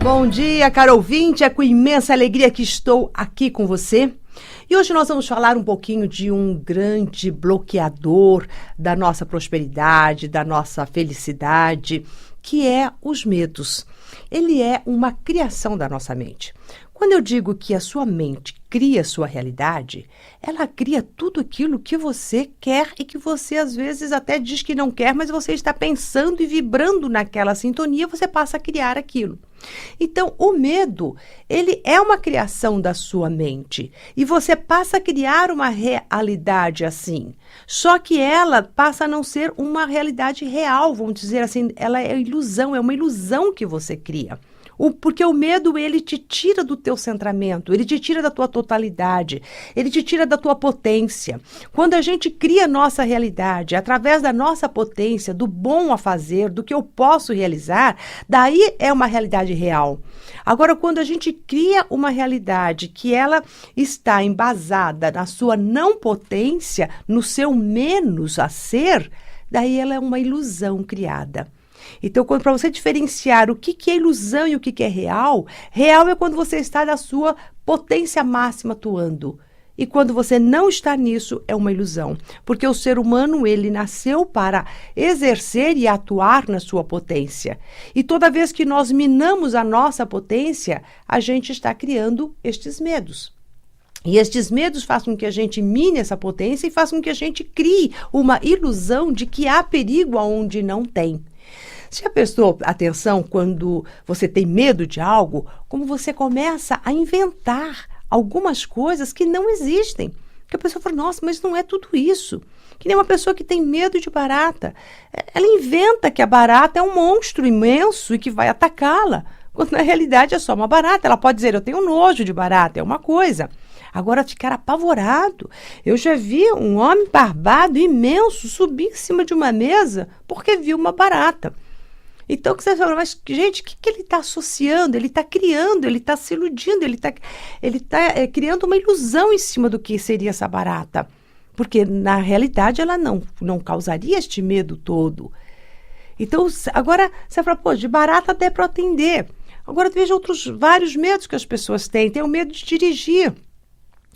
Bom dia, caro ouvinte, é com imensa alegria que estou aqui com você. E hoje nós vamos falar um pouquinho de um grande bloqueador da nossa prosperidade, da nossa felicidade, que é os medos. Ele é uma criação da nossa mente. Quando eu digo que a sua mente cria a sua realidade, ela cria tudo aquilo que você quer e que você às vezes até diz que não quer, mas você está pensando e vibrando naquela sintonia, você passa a criar aquilo. Então, o medo, ele é uma criação da sua mente e você passa a criar uma realidade assim. Só que ela passa a não ser uma realidade real, vamos dizer assim, ela é ilusão, é uma ilusão que você cria. Porque o medo, ele te tira do teu centramento, ele te tira da tua totalidade, ele te tira da tua potência. Quando a gente cria nossa realidade, através da nossa potência, do bom a fazer, do que eu posso realizar, daí é uma realidade real. Agora, quando a gente cria uma realidade que ela está embasada na sua não potência, no seu menos a ser, daí ela é uma ilusão criada. Então, para você diferenciar o que é ilusão e o que é real, real é quando você está na sua potência máxima atuando. E quando você não está nisso, é uma ilusão. Porque o ser humano, ele nasceu para exercer e atuar na sua potência. E toda vez que nós minamos a nossa potência, a gente está criando estes medos. E estes medos fazem com que a gente mine essa potência e façam com que a gente crie uma ilusão de que há perigo onde não tem. Você já prestou atenção quando você tem medo de algo, como você começa a inventar algumas coisas que não existem? Que a pessoa fala, nossa, mas não é tudo isso. Que nem uma pessoa que tem medo de barata. Ela inventa que a barata é um monstro imenso e que vai atacá-la, quando na realidade é só uma barata. Ela pode dizer, eu tenho nojo de barata, é uma coisa. Agora, ficar apavorado. Eu já vi um homem barbado, imenso, subir em cima de uma mesa porque viu uma barata. Então, você fala, mas, gente, o que ele está associando? Ele está criando, ele está se iludindo, ele está criando uma ilusão em cima do que seria essa barata. Porque, na realidade, ela não causaria este medo todo. Então, agora, você fala, pô, de barata até para atender. Agora, veja vários medos que as pessoas têm. Tem o medo de dirigir.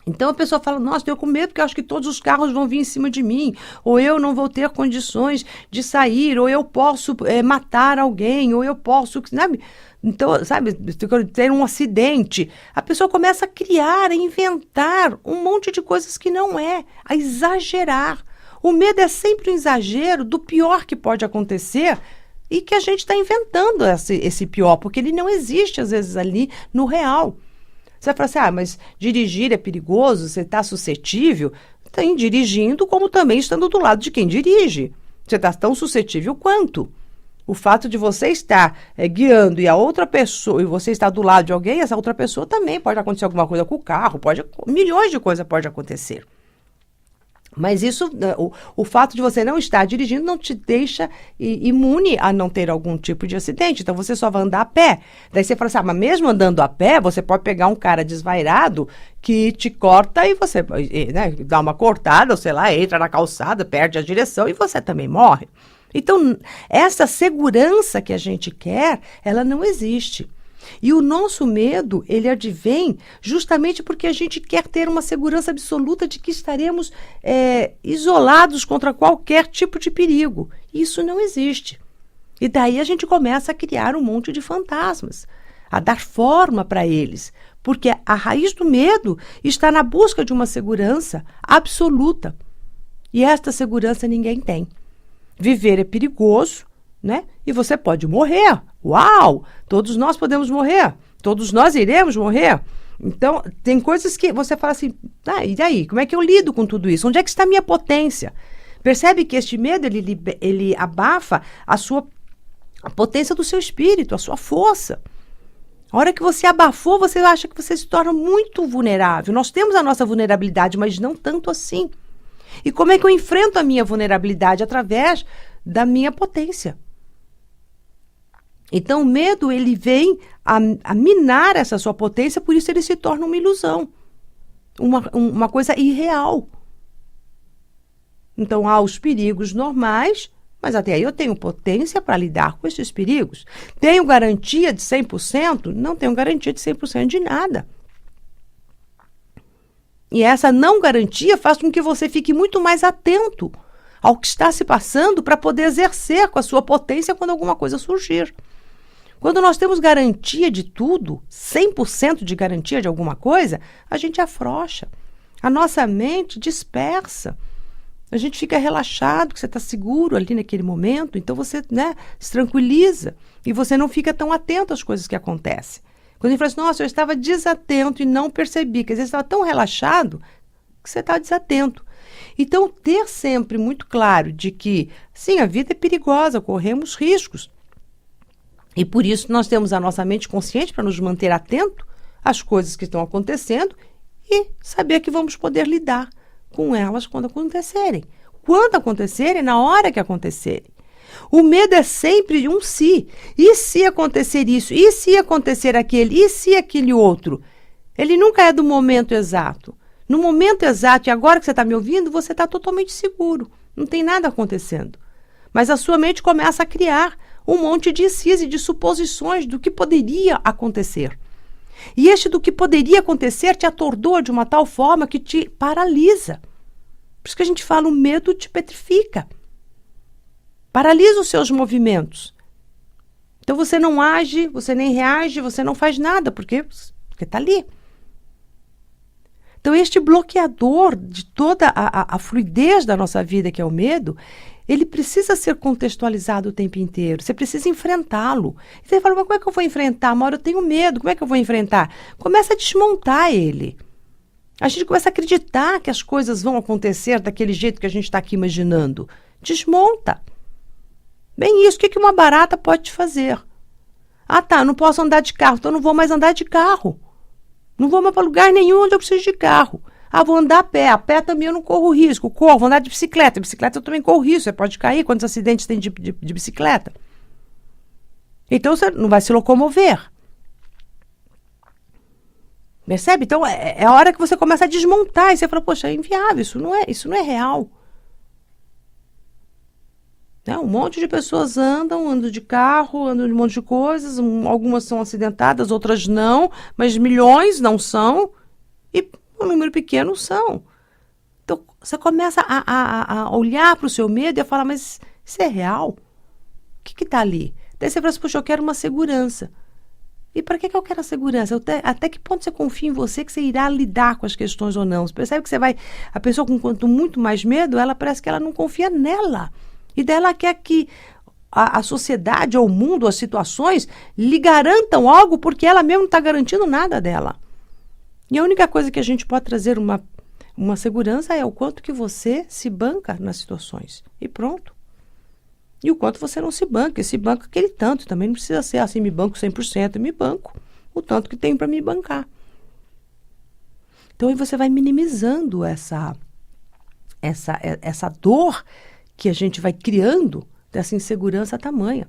Então a pessoa fala, nossa, eu com medo porque eu acho que todos os carros vão vir em cima de mim, ou eu não vou ter condições de sair, ou eu posso matar alguém, ou eu posso, sabe? Então, sabe, ter um acidente. A pessoa começa a criar, a inventar um monte de coisas que não é, a exagerar. O medo é sempre um exagero do pior que pode acontecer e que a gente está inventando esse pior, porque ele não existe às vezes ali no real. Você vai falar assim, mas dirigir é perigoso, você está suscetível? Tem dirigindo como também estando do lado de quem dirige. Você está tão suscetível quanto. O fato de você estar guiando e a outra pessoa, e você estar do lado de alguém, essa outra pessoa também pode acontecer alguma coisa com o carro, milhões de coisas podem acontecer. Mas isso, o fato de você não estar dirigindo não te deixa imune a não ter algum tipo de acidente. Então, você só vai andar a pé. Daí você fala assim, mas mesmo andando a pé, você pode pegar um cara desvairado que te corta e você dá uma cortada, ou sei lá, entra na calçada, perde a direção e você também morre. Então, essa segurança que a gente quer, ela não existe. E o nosso medo, ele advém justamente porque a gente quer ter uma segurança absoluta de que estaremos isolados contra qualquer tipo de perigo. Isso não existe. E daí a gente começa a criar um monte de fantasmas, a dar forma para eles, porque a raiz do medo está na busca de uma segurança absoluta. E esta segurança ninguém tem. Viver é perigoso, né? E você pode morrer. Uau! Todos nós podemos morrer. Todos nós iremos morrer. Então, tem coisas que você fala assim, e daí? Como é que eu lido com tudo isso? Onde é que está a minha potência? Percebe que este medo, ele abafa a potência do seu espírito, a sua força. A hora que você abafou, você acha que você se torna muito vulnerável. Nós temos a nossa vulnerabilidade, mas não tanto assim. E como é que eu enfrento a minha vulnerabilidade? Através da minha potência. Então, o medo, ele vem a minar essa sua potência, por isso ele se torna uma ilusão, uma coisa irreal. Então, há os perigos normais, Mas até aí eu tenho potência para lidar com esses perigos. Tenho garantia de 100%? Não tenho garantia de 100% de nada. E essa não garantia faz com que você fique muito mais atento ao que está se passando para poder exercer com a sua potência quando alguma coisa surgir. Quando nós temos garantia de tudo, 100% de garantia de alguma coisa, a gente afrouxa. A nossa mente dispersa. A gente fica relaxado, que você está seguro ali naquele momento, então você, se tranquiliza e você não fica tão atento às coisas que acontecem. Quando ele fala assim, nossa, eu estava desatento e não percebi, quer dizer, você estava tão relaxado que você está desatento. Então, ter sempre muito claro de que, sim, a vida é perigosa, corremos riscos. E por isso nós temos a nossa mente consciente para nos manter atento às coisas que estão acontecendo e saber que vamos poder lidar com elas quando acontecerem. Quando acontecerem, na hora que acontecerem. O medo é sempre um se. E se acontecer isso? E se acontecer aquele? E se aquele outro? Ele nunca é do momento exato. No momento exato, e agora que você está me ouvindo, você está totalmente seguro. Não tem nada acontecendo. Mas a sua mente começa a criar um monte de sis e de suposições do que poderia acontecer. E este do que poderia acontecer te atordoa de uma tal forma que te paralisa. Por isso que a gente fala, o medo te petrifica. Paralisa os seus movimentos. Então você não age, você nem reage, você não faz nada, porque está ali. Então este bloqueador de toda a fluidez da nossa vida, que é o medo, ele precisa ser contextualizado o tempo inteiro. Você precisa enfrentá-lo. Você fala, mas como é que eu vou enfrentar? Uma hora eu tenho medo, como é que eu vou enfrentar? Começa a desmontar ele. A gente começa a acreditar que as coisas vão acontecer daquele jeito que a gente está aqui imaginando. Desmonta. Bem isso, o que uma barata pode te fazer? Ah, tá, não posso andar de carro, então não vou mais andar de carro. Não vou mais para lugar nenhum onde eu preciso de carro. Ah, vou andar a pé também eu não corro risco. Vou andar de bicicleta. Bicicleta eu também corro risco, você pode cair. Quantos acidentes tem de bicicleta? Então você não vai se locomover. Percebe? Então é a hora que você começa a desmontar. E você fala, poxa, é inviável, isso não é real. Um monte de pessoas andam de carro, andam de um monte de coisas. Algumas são acidentadas, outras não. Mas milhões não são. E um número pequeno são. Então, você começa a olhar para o seu medo e a falar, mas isso é real? O que está ali? Daí você fala assim, poxa, eu quero uma segurança. E para que eu quero a segurança? Até que ponto você confia em você que você irá lidar com as questões ou não? Você percebe que você vai... A pessoa com quanto muito mais medo, ela parece que ela não confia nela. E daí ela quer que a sociedade, ou o mundo, as situações, lhe garantam algo porque ela mesma não está garantindo nada dela. E a única coisa que a gente pode trazer uma segurança é o quanto que você se banca nas situações. E pronto. E o quanto você não se banca. E se banca aquele tanto. Também não precisa ser assim, me banco 100%. Me banco o tanto que tem para me bancar. Então, aí você vai minimizando essa dor que a gente vai criando dessa insegurança tamanha.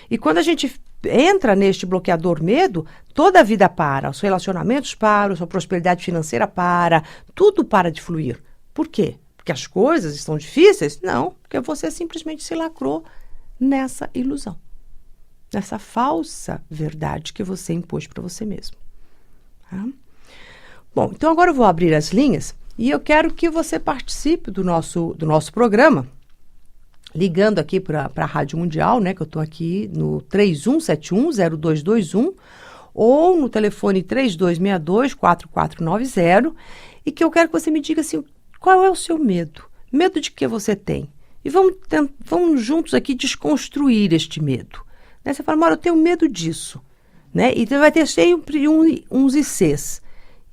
E quando a gente entra neste bloqueador medo, toda a vida para, os relacionamentos param, a sua prosperidade financeira para, tudo para de fluir. Por quê? Porque as coisas estão difíceis? Não, porque você simplesmente se lacrou nessa ilusão, nessa falsa verdade que você impôs para você mesmo. Tá? Bom, então agora eu vou abrir as linhas e eu quero que você participe do nosso programa, ligando aqui para a Rádio Mundial, né, que eu estou aqui no 31710221 ou no telefone 3262-4490 e que eu quero que você me diga assim, qual é o seu medo? Medo de que você tem? E vamos juntos aqui desconstruir este medo. Né? Você fala, Maura, eu tenho medo disso. Né? E vai ter sempre uns ICs.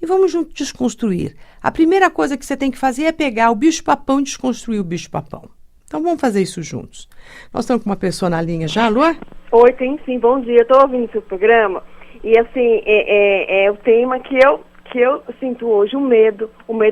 E vamos juntos desconstruir. A primeira coisa que você tem que fazer é pegar o bicho-papão e desconstruir o bicho-papão. Então, vamos fazer isso juntos. Nós estamos com uma pessoa na linha já, Alô? Oi, tem sim, bom dia. Eu estou ouvindo o seu programa e, assim, é o tema que eu sinto hoje, o medo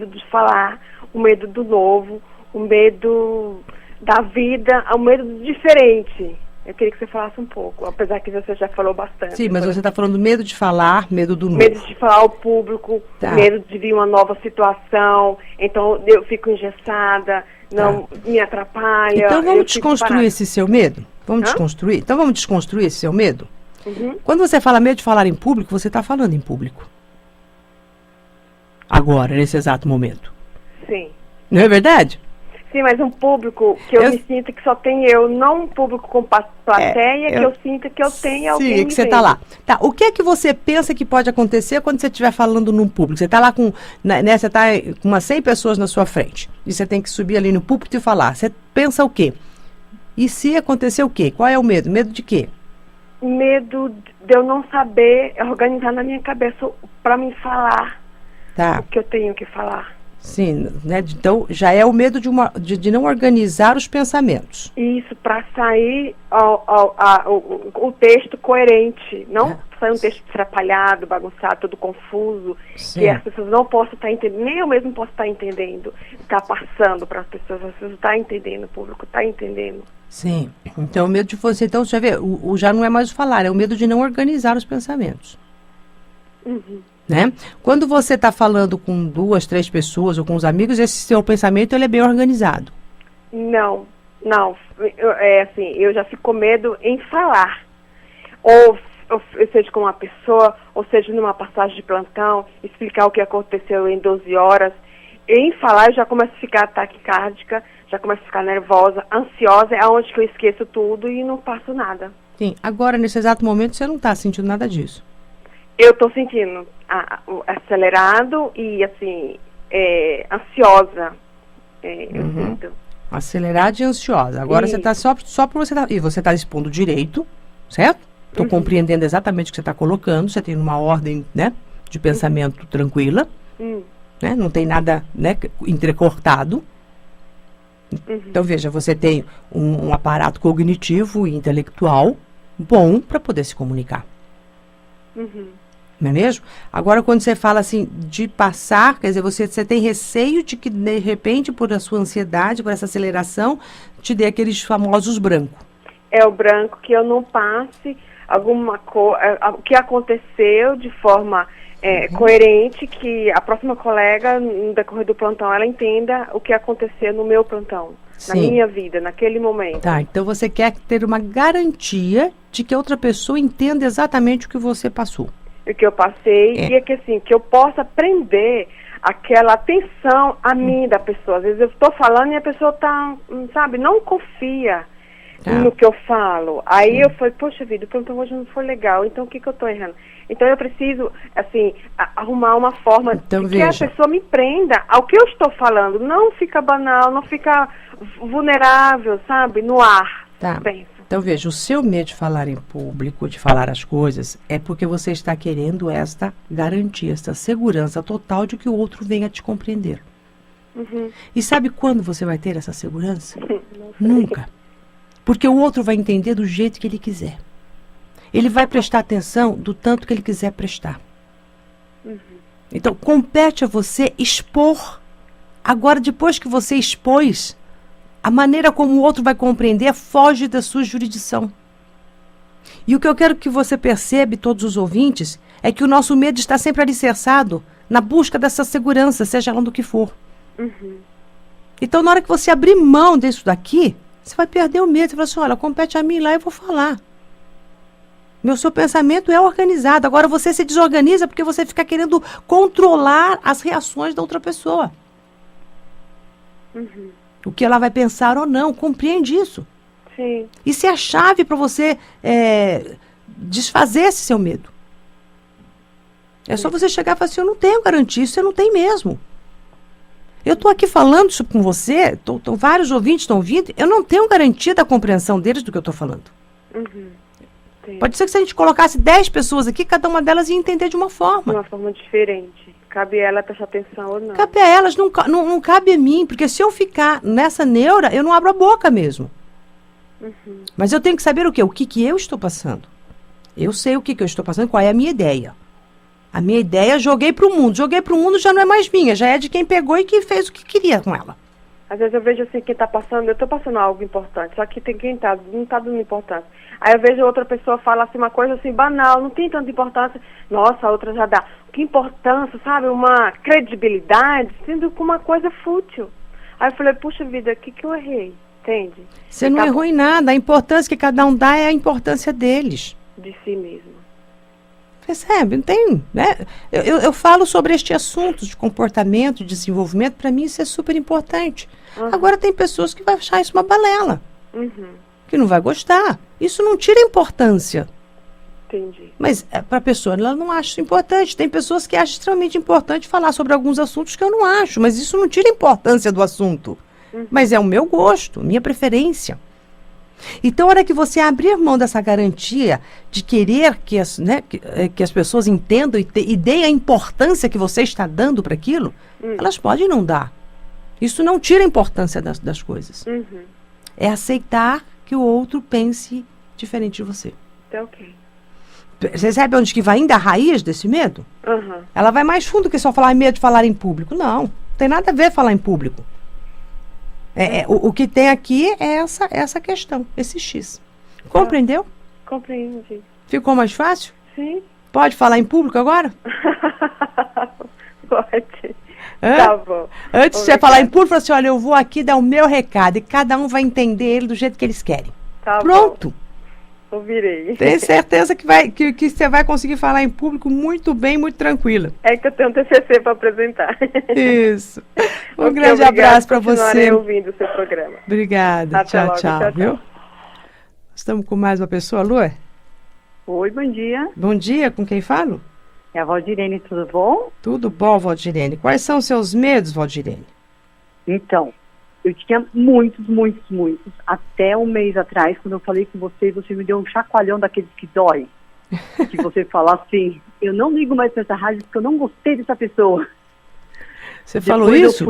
de falar, o medo do novo, o medo da vida, o medo do diferente. Eu queria que você falasse um pouco, apesar que você já falou bastante. Sim, mas você está falando medo de falar, medo do novo. Medo de falar ao público, medo de vir uma nova situação, então eu fico engessada, não me atrapalha. Então vamos desconstruir esse seu medo? Vamos desconstruir? Então vamos desconstruir esse seu medo? Quando você fala medo de falar em público, você está falando em público. Agora, nesse exato momento. Sim. Não é verdade? Sim, mas um público que eu me sinto que só tem eu, não um público com plateia, que eu sinto que eu tenho alguém. Sim, que você está lá. Tá, o que é que você pensa que pode acontecer quando você estiver falando num público? Você está lá com, você está com umas 100 pessoas na sua frente, e você tem que subir ali no púlpito e falar. Você pensa o quê? E se acontecer o quê? Qual é o medo? Medo de quê? Medo de eu não saber organizar na minha cabeça para me falar o que eu tenho que falar. Sim, né? Então já é o medo de não organizar os pensamentos. Isso, para sair o texto coerente, não sair um texto atrapalhado, bagunçado, todo confuso, que as pessoas não possam estar entendendo, nem eu mesmo posso estar entendendo, está passando para as pessoas não estão entendendo, o público está entendendo. Sim, então o medo de você, então já vê, já não é mais o falar, é o medo de não organizar os pensamentos. Né? Quando você está falando com 2, 3 pessoas ou com os amigos, esse seu pensamento ele é bem organizado. Não. Eu já fico com medo em falar. Ou seja, com uma pessoa, ou seja, numa passagem de plantão, explicar o que aconteceu em 12 horas. Em falar, eu já começo a ficar taquicárdica, já começo a ficar nervosa, ansiosa, é onde que eu esqueço tudo e não faço nada. Sim, agora, nesse exato momento, você não está sentindo nada disso. Eu estou sentindo acelerado e, assim, ansiosa. Eu sinto. Acelerada e ansiosa. Agora você está só por você e você está expondo direito, certo? Estou compreendendo exatamente o que você está colocando. Você tem uma ordem, né, de pensamento tranquila, né? Não tem nada, né, entrecortado. Então, veja, você tem um aparato cognitivo e intelectual bom para poder se comunicar. Não é mesmo? Agora, quando você fala assim, de passar, quer dizer, você tem receio de que, de repente, por a sua ansiedade, por essa aceleração, te dê aqueles famosos brancos. É o branco, que eu não passe alguma coisa, o que aconteceu de forma coerente, que a próxima colega, no decorrer do plantão, ela entenda o que aconteceu no meu plantão, na minha vida, naquele momento. Tá, então você quer ter uma garantia de que a outra pessoa entenda exatamente o que você passou. O que eu passei, e que assim, que eu possa prender aquela atenção a mim da pessoa. Às vezes eu estou falando e a pessoa tá, sabe, não confia no que eu falo. Aí eu falei, poxa vida, o plantão hoje não foi legal, então o que eu estou errando? Então eu preciso, assim, arrumar uma forma de que a pessoa me prenda ao que eu estou falando. Não fica banal, não fica vulnerável, sabe, no ar. Penso. Então, veja, o seu medo de falar em público, de falar as coisas, é porque você está querendo esta garantia, esta segurança total de que o outro venha te compreender. E sabe quando você vai ter essa segurança? Nunca. Porque o outro vai entender do jeito que ele quiser. Ele vai prestar atenção do tanto que ele quiser prestar. Então, compete a você expor. Agora, depois que você expôs, a maneira como o outro vai compreender foge da sua jurisdição. E o que eu quero que você perceba, todos os ouvintes, é que o nosso medo está sempre alicerçado na busca dessa segurança, seja lá do que for. Então, na hora que você abrir mão disso daqui, você vai perder o medo. Você vai assim, olha, compete a mim lá, eu vou falar. Seu pensamento é organizado. Agora você se desorganiza porque você fica querendo controlar as reações da outra pessoa. O que ela vai pensar ou não. Compreende isso. Sim. Isso é a chave para você desfazer esse seu medo. É só você chegar e falar assim, eu não tenho garantia, isso você não tem mesmo. Eu estou aqui falando isso com você, vários ouvintes estão ouvindo, eu não tenho garantia da compreensão deles do que eu estou falando. Pode ser que se a gente colocasse 10 pessoas aqui, cada uma delas ia entender de uma forma. De uma forma diferente. Cabe a ela prestar atenção ou não. Cabe a elas, não cabe a mim, porque se eu ficar nessa neura, eu não abro a boca mesmo. Mas eu tenho que saber o quê? O que eu estou passando. Eu sei o que eu estou passando, qual é a minha ideia. A minha ideia, joguei para o mundo. Joguei para o mundo já não é mais minha, já é de quem pegou e que fez o que queria com ela. Às vezes eu vejo assim, quem tá passando, eu tô passando algo importante, só que tem quem não tá dando importância. Aí eu vejo outra pessoa falar assim, uma coisa assim, banal, não tem tanta importância. Nossa, a outra já dá. Que importância, sabe? Uma credibilidade, sendo com uma coisa fútil. Aí eu falei, puxa vida, o que eu errei? Entende? Você não errou em nada. A importância que cada um dá é a importância deles. De si mesmo. Percebe? Não tem, né? Eu falo sobre este assunto de comportamento, de desenvolvimento. Para mim isso é super importante. Agora tem pessoas que vão achar isso uma balela. Que não vai gostar. Isso não tira importância. Entendi. Mas para a pessoa, ela não acha isso importante. Tem pessoas que acham extremamente importante falar sobre alguns assuntos que eu não acho. Mas isso não tira a importância do assunto. Mas é o meu gosto, minha preferência. Então, a hora que você abrir mão dessa garantia de querer que as pessoas entendam e deem a importância que você está dando para aquilo, elas podem não dar. Isso não tira a importância das coisas. É aceitar que o outro pense diferente de você. Tá ok. Você sabe onde que vai ainda a raiz desse medo? Ela vai mais fundo que só falar medo de falar em público. Não tem nada a ver falar em público. O que tem aqui é essa questão, esse X. Compreendeu? Compreendi. Ficou mais fácil? Sim. Pode falar em público agora? Pode. Tá bom. Antes de você falar em público, fala assim, olha, eu vou aqui dar o meu recado e cada um vai entender ele do jeito que eles querem. Tá Pronto. Bom. Ouvirei. Tenho certeza que você vai conseguir falar em público muito bem, muito tranquila. É que eu tenho um TCC para apresentar. Isso. Um grande abraço para você. Continuarei ouvindo o seu programa. Obrigada. Até logo, tchau, viu? Estamos com mais uma pessoa, Lu? Oi, bom dia. Bom dia, com quem falo? É a Valdirene, tudo bom? Tudo bom, Valdirene. Quais são os seus medos, Valdirene? Então, eu tinha muitos. Até um mês atrás, quando eu falei com você me deu um chacoalhão daqueles que dói. Que você fala assim, eu não ligo mais pra essa rádio porque eu não gostei dessa pessoa. Você falou depois isso?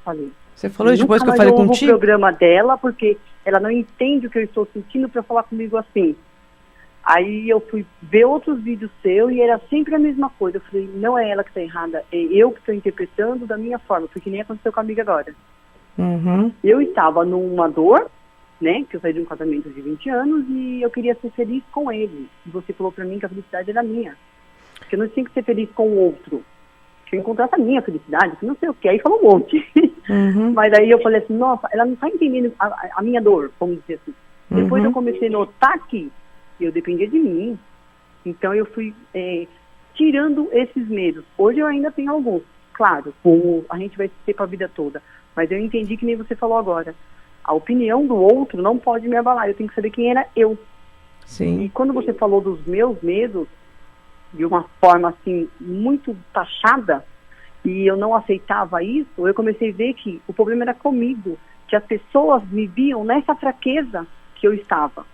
Falei. Você falou isso depois que eu falei contigo? Eu ouvo o programa dela porque ela não entende o que eu estou sentindo para falar comigo assim. Aí eu fui ver outros vídeos seus e era sempre a mesma coisa. Eu falei, não é ela que está errada, é eu que estou interpretando da minha forma, porque nem aconteceu com a amiga agora. Eu estava numa dor, né, que eu saí de um casamento de 20 anos e eu queria ser feliz com ele. E você falou para mim que a felicidade era minha. Que eu não tinha que ser feliz com o outro. Que eu encontrasse a minha felicidade, que não sei o que. Aí falou um monte. Mas aí eu falei assim, nossa, ela não está entendendo a minha dor, vamos dizer assim. Depois eu comecei a notar que eu dependia de mim. Então eu fui tirando esses medos. Hoje eu ainda tenho alguns. Claro, a gente vai ser para a vida toda. Mas eu entendi que nem você falou agora. A opinião do outro não pode me abalar. Eu tenho que saber quem era eu. Sim. E quando você falou dos meus medos, de uma forma assim, muito taxada, e eu não aceitava isso, eu comecei a ver que o problema era comigo. Que as pessoas me viam nessa fraqueza que eu estava.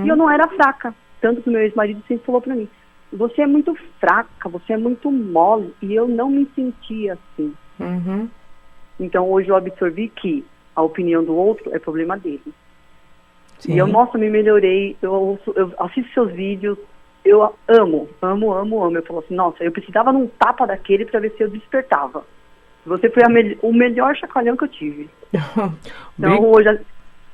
E eu não era fraca. Tanto que o meu ex-marido sempre falou pra mim, você é muito fraca, você é muito mole. E eu não me sentia assim. Então hoje eu absorvi que a opinião do outro é problema dele. Sim. E eu, nossa, me melhorei, eu assisto seus vídeos, eu amo. Eu falo assim, nossa, eu precisava num tapa daquele pra ver se eu despertava. Você foi o melhor chacoalhão que eu tive. Então hoje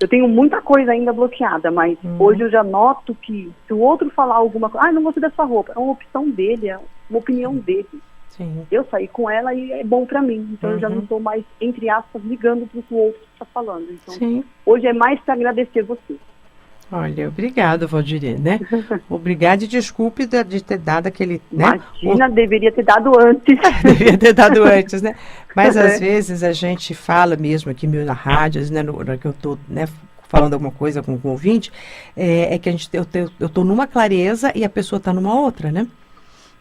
eu tenho muita coisa ainda bloqueada, mas hoje eu já noto que se o outro falar alguma coisa, não gostei dessa roupa, é uma opção dele, é uma opinião dele. Sim. Eu saí com ela e é bom pra mim, então eu já não estou mais, entre aspas, ligando pro que o outro está falando. Então, hoje é mais para agradecer você. Olha, obrigada, Valdirene, né? Obrigada e desculpe de ter dado aquele... Imagina, deveria ter dado antes. Deveria ter dado antes, né? Mas às vezes a gente fala mesmo aqui na rádio, né, na hora que eu estou, né, falando alguma coisa com o ouvinte, que eu estou numa clareza e a pessoa está numa outra, né?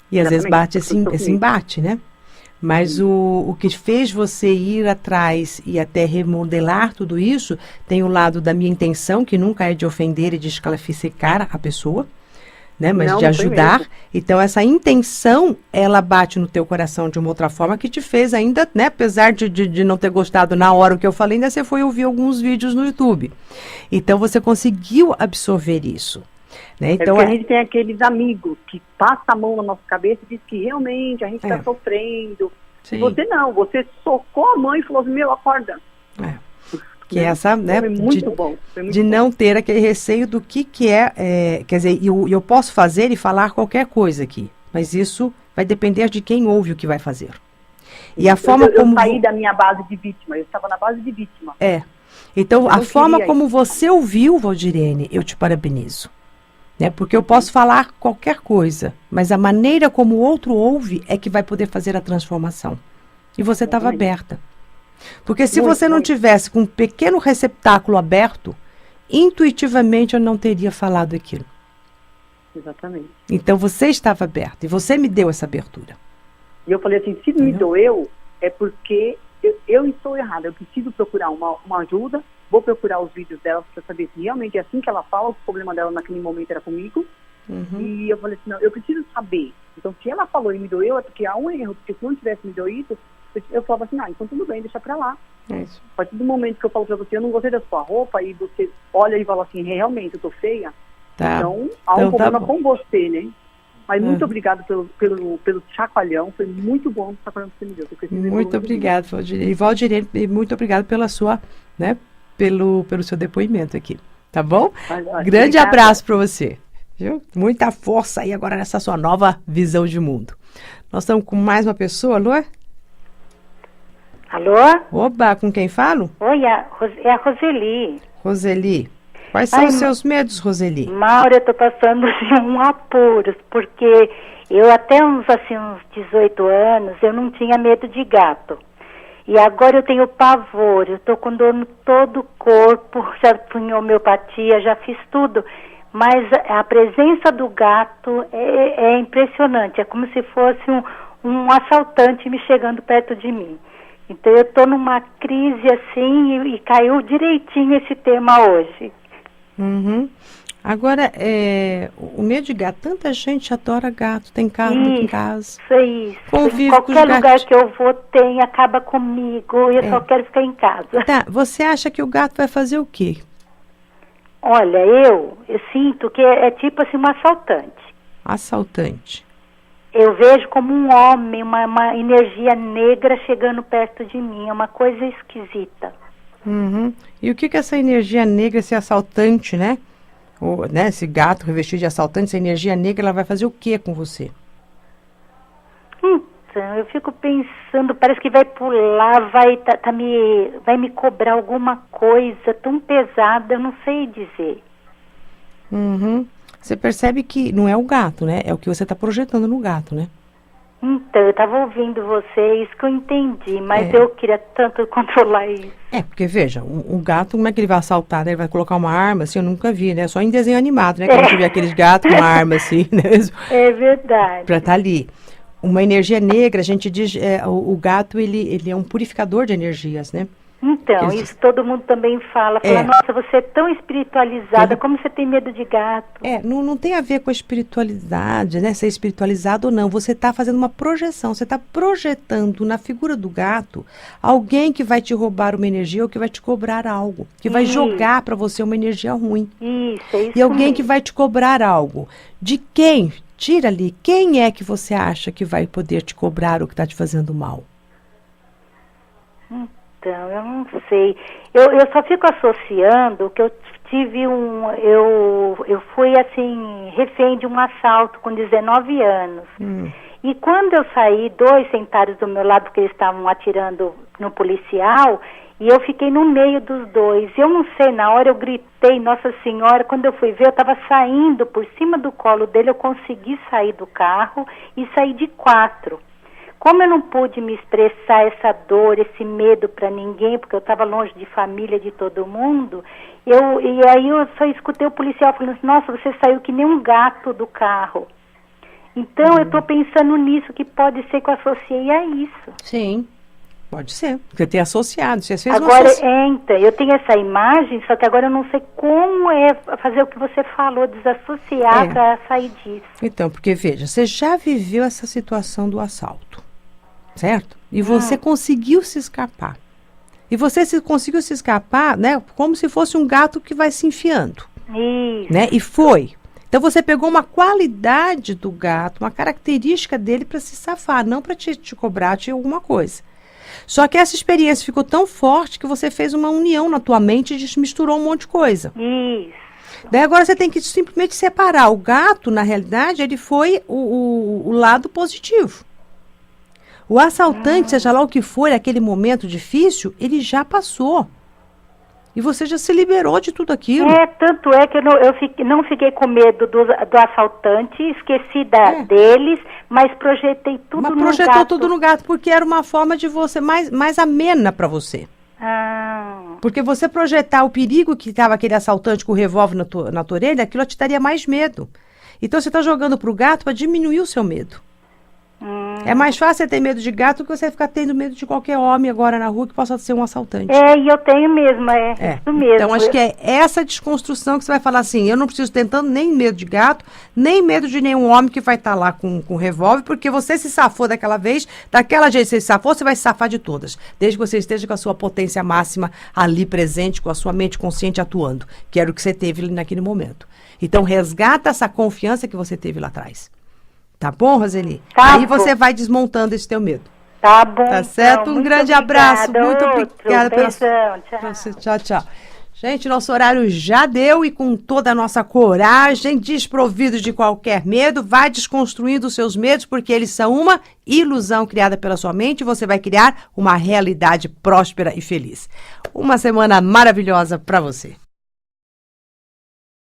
E às vezes bate esse embate, né? Mas o que fez você ir atrás e até remodelar tudo isso, tem o lado da minha intenção, que nunca é de ofender e desclassificar a pessoa, né? Mas de ajudar. Então, essa intenção, ela bate no teu coração de uma outra forma que te fez ainda, né? Apesar de não ter gostado na hora o que eu falei, ainda você foi ouvir alguns vídeos no YouTube. Então, você conseguiu absorver isso. Né? Então, porque a gente tem aqueles amigos que passam a mão na nossa cabeça e diz que realmente a gente está sofrendo. E você não, você socou a mãe e falou assim, acorda, Que é essa, né? Foi muito bom. Foi muito de bom. não ter aquele receio do que é, quer dizer, eu posso fazer e falar qualquer coisa aqui, mas isso vai depender de quem ouve o que vai fazer. E a forma eu como... saí da minha base de vítima, eu estava na base de vítima. Então, Eu a não forma queria como você ouviu, Valdirene, eu te parabenizo. Né? Porque eu posso falar qualquer coisa, mas a maneira como o outro ouve é que vai poder fazer a transformação. E você estava aberta. Porque se você não tivesse com um pequeno receptáculo aberto, intuitivamente eu não teria falado aquilo. Exatamente. Então você estava aberta e você me deu essa abertura. E eu falei assim, se me doeu, é porque eu estou errada, eu preciso procurar uma ajuda, vou procurar os vídeos dela para saber se realmente é assim que ela fala, o problema dela naquele momento era comigo. E eu falei assim, não, eu preciso saber. Então, se ela falou e me doeu, é porque há um erro, porque se não tivesse me doído, eu falava assim, então tudo bem, deixa pra lá. Isso. A partir do momento que eu falo pra você, eu não gostei da sua roupa, e você olha e fala assim, realmente, eu tô feia, Tá. então há um Então, tá problema bom. com você, né? Mas muito obrigado pelo chacoalhão, foi muito bom o chacoalhão que você me deu. Muito obrigado, Valdirene. E Valdirene, muito obrigado pela sua, né, pelo seu depoimento aqui, tá bom? Grande abraço para você, viu? Muita força aí agora nessa sua nova visão de mundo. Nós estamos com mais uma pessoa, alô? Alô? Oba, com quem falo? Oi, é a Roseli. Roseli. Quais são os seus medos, Roseli? Maura, eu tô passando assim, um apuros, porque eu até uns 18 anos, eu não tinha medo de gato. E agora eu tenho pavor, eu tô com dor no todo o corpo, já fui em homeopatia, já fiz tudo. Mas a presença do gato é impressionante, é como se fosse um assaltante me chegando perto de mim. Então eu tô numa crise assim e caiu direitinho esse tema hoje. Agora, o medo de gato, tanta gente adora gato, tem gato em casa. Isso. Convive Qualquer com os lugar gatos. que eu vou tem, acaba comigo, eu só quero ficar em casa. Tá, você acha que o gato vai fazer o quê? Olha, eu sinto que é tipo assim um assaltante. Assaltante. Eu vejo como um homem, uma energia negra chegando perto de mim, é uma coisa esquisita. E o que essa energia negra, esse assaltante, né? Né? Esse gato revestido de assaltante, essa energia negra, ela vai fazer o que com você? Então, eu fico pensando, parece que vai pular, vai me cobrar alguma coisa tão pesada, eu não sei dizer. Você percebe que não é o gato, né? É o que você está projetando no gato, né? Então, eu estava ouvindo você, isso que eu entendi, mas eu queria tanto controlar isso. Porque veja, o gato, como é que ele vai assaltar, né? Ele vai colocar uma arma, assim, eu nunca vi, né? Só em desenho animado, né? Que a gente vê aqueles gatos com uma arma, assim, né? É verdade. Pra estar ali. Uma energia negra, a gente diz, o gato, ele é um purificador de energias, né? Então, isso todo mundo também fala, nossa, você é tão espiritualizada, como você tem medo de gato? Não tem a ver com a espiritualidade, né? Ser espiritualizado ou não, você está fazendo uma projeção, você está projetando na figura do gato alguém que vai te roubar uma energia ou que vai te cobrar algo, que vai jogar para você uma energia ruim. Isso E alguém mesmo. que vai te cobrar algo. De quem? Tira ali, quem é que você acha que vai poder te cobrar o que está te fazendo mal? Então, eu não sei. Eu só fico associando que eu tive eu fui assim, refém de um assalto com 19 anos. E quando eu saí, 2 sentaram do meu lado porque eles estavam atirando no policial, e eu fiquei no meio dos 2. Eu não sei, na hora eu gritei, Nossa Senhora, quando eu fui ver, eu estava saindo por cima do colo dele, eu consegui sair do carro e sair de 4. Como eu não pude me expressar essa dor, esse medo para ninguém, porque eu estava longe de família, de todo mundo, e aí eu só escutei o policial falando assim, nossa, você saiu que nem um gato do carro. Então eu estou pensando nisso, que pode ser que eu associei a isso. Sim, pode ser. Você tem associado, você fez agora, então, eu tenho essa imagem, só que agora eu não sei como fazer o que você falou, desassociar para sair disso. Então, porque veja, você já viveu essa situação do assalto. Certo? E você conseguiu se escapar. E você conseguiu se escapar, né? Como se fosse um gato que vai se enfiando. Isso. Né? E foi. Então você pegou uma qualidade do gato, uma característica dele para se safar, não para te cobrar de alguma coisa. Só que essa experiência ficou tão forte que você fez uma união na tua mente e desmisturou um monte de coisa. Isso. Daí agora você tem que simplesmente separar. O gato, na realidade, ele foi o lado positivo. O assaltante, seja lá o que for, aquele momento difícil, ele já passou. E você já se liberou de tudo aquilo. Tanto é que eu não fiquei com medo do assaltante, esqueci deles, mas projetei tudo no gato. Mas projetou tudo no gato, porque era uma forma de você mais amena para você. Porque você projetar o perigo que estava aquele assaltante com o revólver na tua orelha, aquilo te daria mais medo. Então você está jogando pro gato para diminuir o seu medo. É mais fácil você ter medo de gato do que você ficar tendo medo de qualquer homem agora na rua que possa ser um assaltante. E eu tenho mesmo, isso mesmo. Então acho que é essa desconstrução que você vai falar assim, eu não preciso ter tanto nem medo de gato, nem medo de nenhum homem que vai estar lá com revólver, porque você se safou daquela vez, daquela jeito que você se safou, você vai se safar de todas. Desde que você esteja com a sua potência máxima ali presente, com a sua mente consciente atuando, que era o que você teve ali naquele momento. Então resgata essa confiança que você teve lá atrás. Tá bom, Roseli? Aí você vai desmontando esse teu medo. Tá bom. Tá certo? Um grande abraço. Muito obrigada pela Beijão, tchau, tchau. Gente, nosso horário já deu e com toda a nossa coragem, desprovidos de qualquer medo, vai desconstruindo os seus medos, porque eles são uma ilusão criada pela sua mente e você vai criar uma realidade próspera e feliz. Uma semana maravilhosa para você.